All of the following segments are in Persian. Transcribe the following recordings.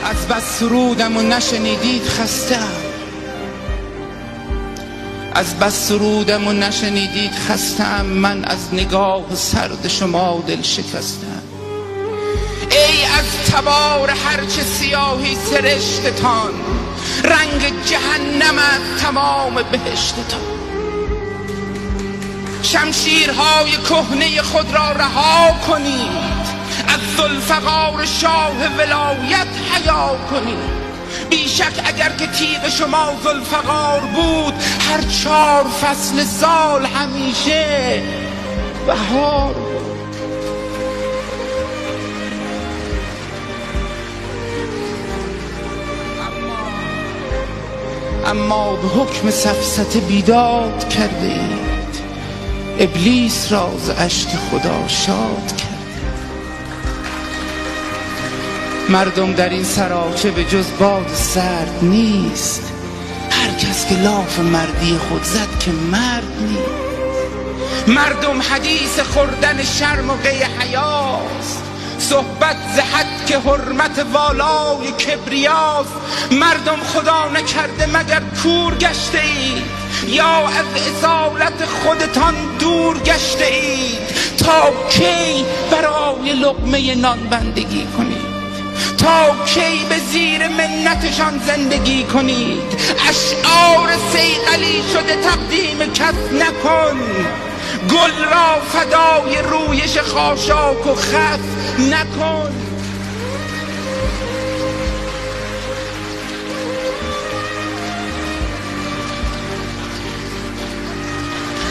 از بس سرودم و نشنیدید خستم، از بس سرودم و نشنیدید خستم، من از نگاه سرد شما دل شکستم. ای از تبار هرچه سیاهی سرشتتان، رنگ جهنم از تمام بهشتتان. شمشیرهای کهنه خود را رها کنید، از ذوالفقار شاه ولایت حیا کنید. بیشک اگر که تیغ شما ذوالفقار بود، هر 4 فصل سال همیشه بهار بود. اما به حکم سفسطه بیداد کرده اید، ابلیس را ز اشک خدا شاد کرد. مردم در این سراچه به جز باد سرد نیست، هر کس که لاف مردی خود زد که مرد نیست. مردم حدیث خوردن شرم و قی حیاست، صحبت ز حد که حرمت والای کبریاست. مردم خدا نکرده مگر کور گشته اید، یا از اصالت خودتان دور گشته اید؟ تا کی برای لقمه نان بندگی کنید؟ تا کی به زیر منتشان زندگی کنید؟ اشعار صیقلی شده تقدیم کس نکن، گل را فدای رویش خاشاک و خس نکن.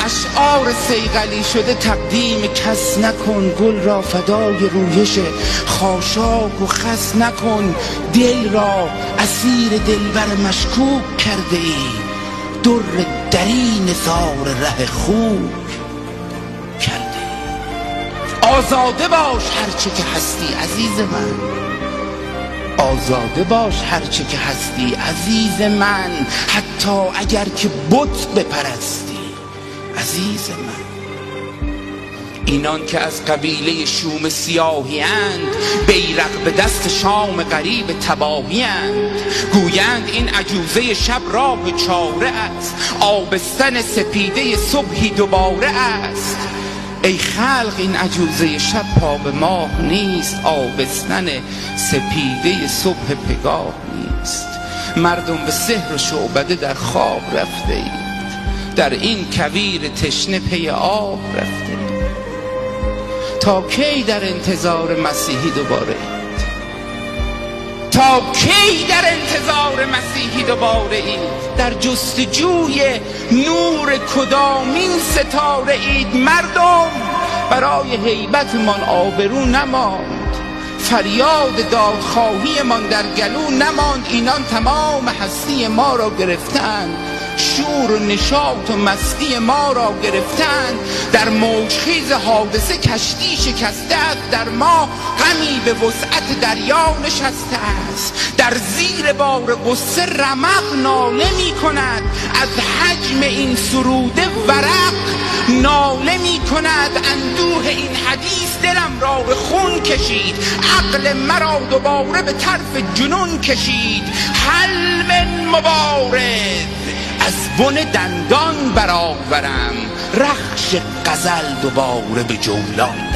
اشعار صیقلی شده تقدیم کس نکن، گل را فدای رویش خاشاک و خس نکن. دل را اسیر دلبر مشکوک کرده ای، در درین ثار ره خوب کرده ای. آزاده باش هرچه که هستی عزیز من، آزاده باش هرچه که هستی عزیز من، حتی اگر که بت بپرستی عزیز من. اینان که از قبیله شوم سیاهی اند، بیرق به دست شام غریب تباهی اند. گویند این عجوزه شب راه چاره است، آبستن سپیده صبحی دوباره است. ای خلق این عجوزه شب پا به ماه نیست، آبستن سپیده صبح پگاه نیست. مردم به سحر و شعبده در خواب رفته اید، در این کویر تشنه پی آب رفته اید. تا کی در انتظار مسیحی دوباره اید؟ تا کی در انتظار مسیحی دوباره اید؟ در جستجوی نور کدامین ستاره اید؟ مردم برای هیبتمان آبرو نماند، فریاد دادخواهی من در گلو نماند. اینان تمام هستی ما را گرفتند، شور و نشاط و مستی ما را گرفتند. در موجخیز حادثه کشتی شکسته است، در ما غمی به وسعت دریا نشسته است. در زیر بار غصه رمق ناله می کند، از حجم این سروده ورق ناله می کند. اندوه این حدیث دلم را به خون کشید، عقل مرا دوباره به طرف جنون کشید. حل من مبارز از بن دندان برآورم، رخش غزل دوباره به جولان